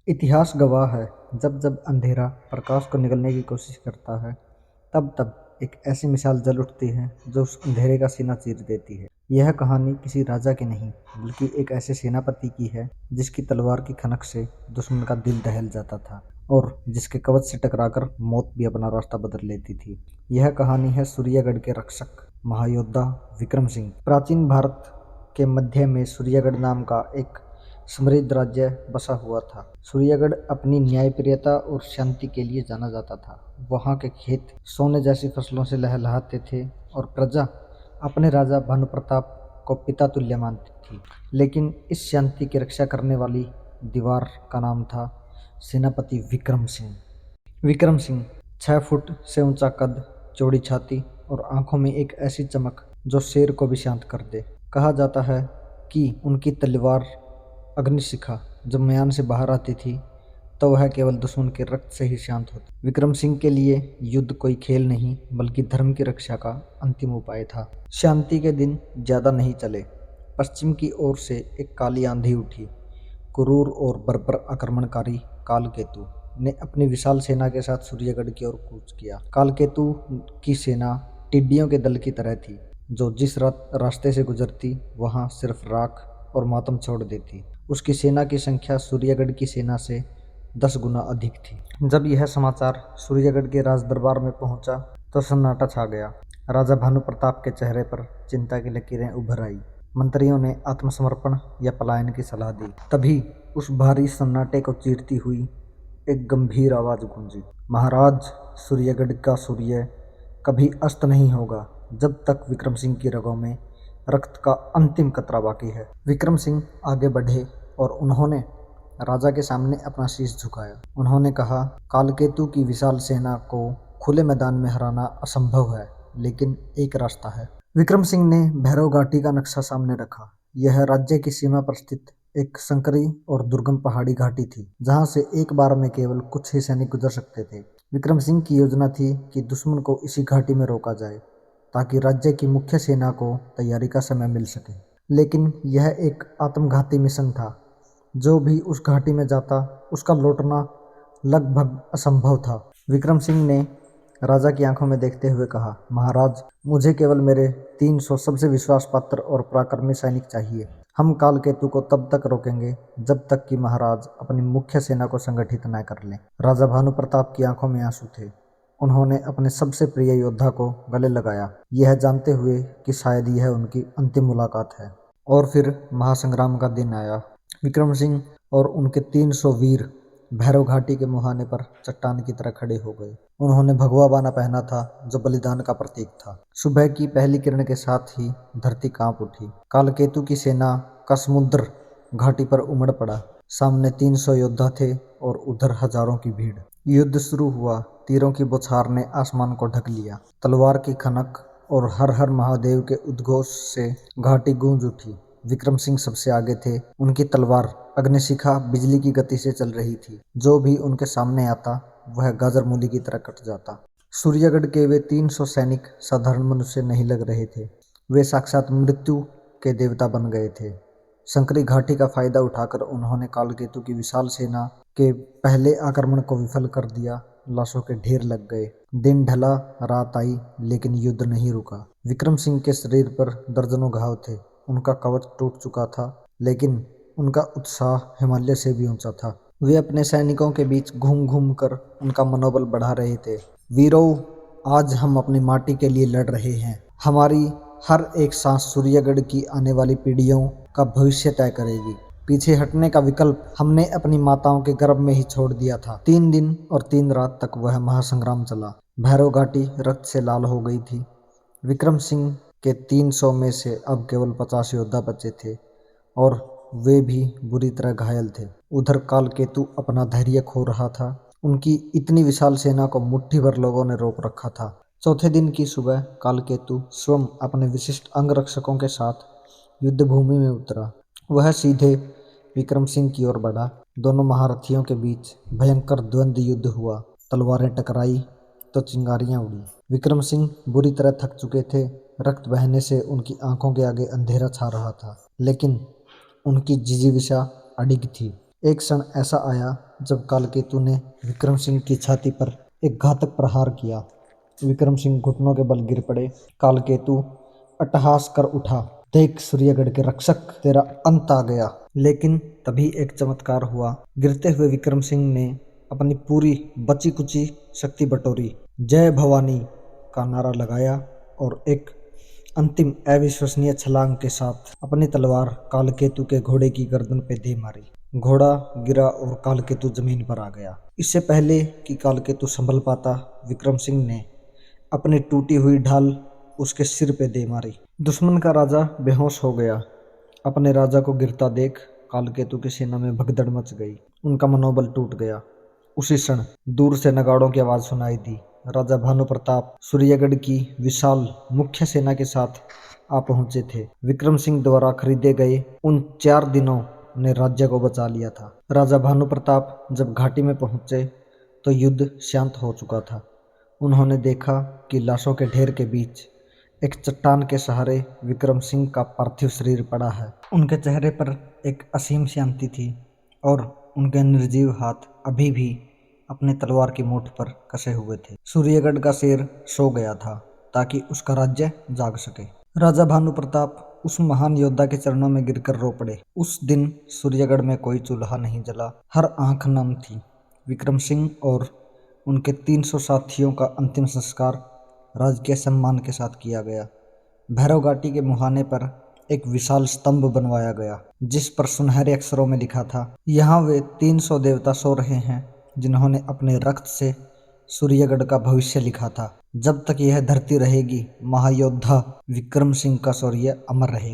इतिहास गवाह है, जब जब अंधेरा प्रकाश को निगलने की कोशिश करता है, तब तब एक ऐसी मिसाल जल उठती है जो उस अंधेरे का सीना चीर देती है। यह कहानी किसी राजा की नहीं, बल्कि एक ऐसे सेनापति की है जिसकी तलवार की खनक से दुश्मन का दिल दहल जाता था और जिसके कवच से टकराकर मौत भी अपना रास्ता बदल लेती थी। यह कहानी है सूर्यगढ़ के रक्षक महायोद्धा विक्रम सिंह। प्राचीन भारत के मध्य में सूर्यगढ़ नाम का एक समृद्ध राज्य बसा हुआ था। सूर्यगढ़ अपनी न्यायप्रियता और शांति के लिए जाना जाता था। वहाँ के खेत सोने जैसी फसलों से लहलहाते थे और प्रजा अपने राजा भानु प्रताप को पिता तुल्य मानती थी। लेकिन इस शांति की रक्षा करने वाली दीवार का नाम था सेनापति विक्रम सिंह। विक्रम सिंह 6 फुट से ऊंचा कद, चौड़ी छाती और आंखों में एक ऐसी चमक जो शेर को भी शांत कर दे। कहा जाता है कि उनकी तलवार अग्निशिखा जब म्यान से बाहर आती थी तो वह केवल दुश्मन के रक्त से ही शांत होती। विक्रम सिंह के लिए युद्ध कोई खेल नहीं, बल्कि धर्म की रक्षा का अंतिम उपाय था। शांति के दिन ज्यादा नहीं चले, पश्चिम की ओर से एक काली आंधी उठी। क्रूर और बर्बर आक्रमणकारी कालकेतु ने अपनी विशाल सेना के साथ सूर्यगढ़ की ओर कूच किया। कालकेतु की सेना टिड्डियों के दल की तरह थी, जो जिस रास्ते से गुजरती वहां सिर्फ राख और मातम छोड़ देती। उसकी सेना की संख्या सूर्यगढ़ की सेना से 10 गुना अधिक थी। जब यह समाचार सूर्यगढ़ के राज दरबार में पहुंचा तो सन्नाटा छा गया। राजा भानु प्रताप के चेहरे पर चिंता की लकीरें उभर आई। मंत्रियों ने आत्मसमर्पण या पलायन की सलाह दी। तभी उस भारी सन्नाटे को चीरती हुई एक गंभीर आवाज गूंजी, महाराज, सूर्यगढ़ का सूर्य कभी अस्त नहीं होगा जब तक विक्रम सिंह की रगों में रक्त का अंतिम कतरा बाकी है। विक्रम सिंह आगे बढ़े और उन्होंने राजा के सामने अपना शीश झुकाया। उन्होंने कहा, कालकेतु की विशाल सेना को खुले मैदान में हराना असंभव है, लेकिन एक रास्ता है। विक्रम सिंह ने भैरव घाटी का नक्शा सामने रखा। यह राज्य की सीमा पर स्थित एक संकरी और दुर्गम पहाड़ी घाटी थी, जहां से एक बार में केवल कुछ ही सैनिक गुजर सकते थे। विक्रम सिंह की योजना थी कि दुश्मन को इसी घाटी में रोका जाए, ताकि राज्य की मुख्य सेना को तैयारी का समय मिल सके। लेकिन यह एक आत्मघाती मिशन था। जो भी उस घाटी में जाता, उसका लौटना लगभग असंभव था। विक्रम सिंह ने राजा की आंखों में देखते हुए कहा, महाराज, मुझे केवल मेरे 300 सबसे विश्वास पात्र और पराक्रमी सैनिक चाहिए। हम कालकेतु को तब तक रोकेंगे जब तक कि महाराज अपनी मुख्य सेना को संगठित न कर लें। राजा भानु प्रताप की आंखों में आंसू थे। उन्होंने अपने सबसे प्रिय योद्धा को गले लगाया, यह जानते हुए कि शायद यह उनकी अंतिम मुलाकात है। और फिर महासंग्राम का दिन आया। विक्रम सिंह और उनके 300 वीर भैरव घाटी के मुहाने पर चट्टान की तरह खड़े हो गए। उन्होंने भगवा बाना पहना था, जो बलिदान का प्रतीक था। सुबह की पहली किरण के साथ ही धरती कांप उठी। कालकेतु की सेना का समुद्र घाटी पर उमड़ पड़ा। सामने 300 योद्धा थे और उधर हजारों की भीड़। युद्ध शुरू हुआ। तीरों की बौछार ने आसमान को ढक लिया। तलवार की खनक और हर हर महादेव के उद्घोष से घाटी गूंज उठी। विक्रम सिंह सबसे आगे थे। उनकी तलवार अग्निशिखा बिजली की गति से चल रही थी। जो भी उनके सामने आता वह गाजर मूली की तरह कट जाता। सूर्यगढ़ के वे 300 सैनिक साधारण मनुष्य नहीं लग रहे थे। वे साक्षात मृत्यु के देवता बन गए थे। संकरी घाटी का फायदा उठाकर उन्होंने कालकेतु की विशाल सेना के पहले आक्रमण को विफल कर दिया। लाशों के ढेर लग गए। दिन ढला, रात आई, लेकिन युद्ध नहीं रुका। विक्रम सिंह के शरीर पर दर्जनों घाव थे। उनका कवच टूट चुका था, लेकिन उनका उत्साह हिमालय से भी ऊंचा था। वे अपने सैनिकों के बीच घूम घूम कर उनका मनोबल बढ़ा रहे थे। वीरों, आज हम अपनी माटी के लिए लड़ रहे हैं। हमारी हर एक सांस सूर्यगढ़ की आने वाली पीढ़ियों का भविष्य तय करेगी। पीछे हटने का विकल्प हमने अपनी माताओं के गर्भ में ही छोड़ दिया था। 3 दिन और 3 रात तक वह महासंग्राम चला। भैरव घाटी रक्त से लाल हो गई थी। विक्रम सिंह के 300 में से अब केवल 50 योद्धा बचे थे और वे भी बुरी तरह घायल थे। उधर कालकेतु अपना धैर्य खो रहा था। उनकी इतनी विशाल सेना को मुट्ठी भर लोगों ने रोक रखा था। चौथे दिन की सुबह कालकेतु स्वयं अपने विशिष्ट अंगरक्षकों के साथ युद्ध भूमि में उतरा। वह सीधे विक्रम सिंह की ओर बढ़ा। दोनों महारथियों के बीच भयंकर द्वंद्व युद्ध हुआ। तलवारें टकराई तो चिंगारियां उड़ी। विक्रम सिंह बुरी तरह थक चुके थे। रक्त बहने से उनकी आंखों के आगे अंधेरा छा रहा था, लेकिन उनकी जिजीविषा अडिग थी। एक क्षण ऐसा आया जब कालकेतु ने विक्रम सिंह की छाती पर एक घातक प्रहार किया। विक्रम सिंह घुटनों के बल गिर पड़े। कालकेतु अट्टहास कर उठा, देख सूर्यगढ़ के रक्षक, तेरा अंत आ गया। लेकिन तभी एक चमत्कार हुआ। गिरते हुए विक्रम सिंह ने अपनी पूरी बची कुची शक्ति बटोरी, जय भवानी का नारा लगाया और एक अंतिम अविश्वसनीय छलांग के साथ अपनी तलवार कालकेतु के घोड़े की गर्दन पे दे मारी। घोड़ा गिरा और कालकेतु जमीन पर आ गया। इससे पहले कि कालकेतु संभल पाता, विक्रम सिंह ने अपनी टूटी हुई ढाल उसके सिर पे दे मारी। दुश्मन का राजा बेहोश हो गया। अपने राजा को गिरता देख कालकेतु की सेना में भगदड़ मच गई। उनका मनोबल टूट गया। उसी क्षण दूर से नगाड़ों की आवाज सुनाई दी। राजा भानु प्रताप सूर्यगढ़ की विशाल मुख्य सेना के साथ आ पहुंचे थे। विक्रम सिंह द्वारा खरीदे गए उन 4 दिनों ने राज्य को बचा लिया था। राजा भानु प्रताप जब घाटी में पहुंचे तो युद्ध शांत हो चुका था। उन्होंने देखा कि लाशों के ढेर के बीच एक चट्टान के सहारे विक्रम सिंह का पार्थिव शरीर पड़ा है। उनके चेहरे पर एक असीम शांति थी और उनके निर्जीव हाथ अभी भी अपने तलवार की मूठ पर कसे हुए थे। सूर्यगढ़ का शेर सो गया था ताकि उसका राज्य जाग सके। राजा भानु प्रताप उस महान योद्धा के चरणों में गिरकर रो पड़े। उस दिन सूर्यगढ़ में कोई चूल्हा नहीं जला, हर आंख नम थी। विक्रम सिंह और उनके 300 साथियों का अंतिम संस्कार राजकीय सम्मान के साथ किया गया। भैरव घाटी के मुहाने पर एक विशाल स्तंभ बनवाया गया जिस पर सुनहरे अक्षरों में लिखा था, यहाँ वे 300 देवता सो रहे हैं जिन्होंने अपने रक्त से सूर्यगढ़ का भविष्य लिखा था। जब तक यह धरती रहेगी, महायोद्धा विक्रम सिंह का शौर्य अमर रहेगा।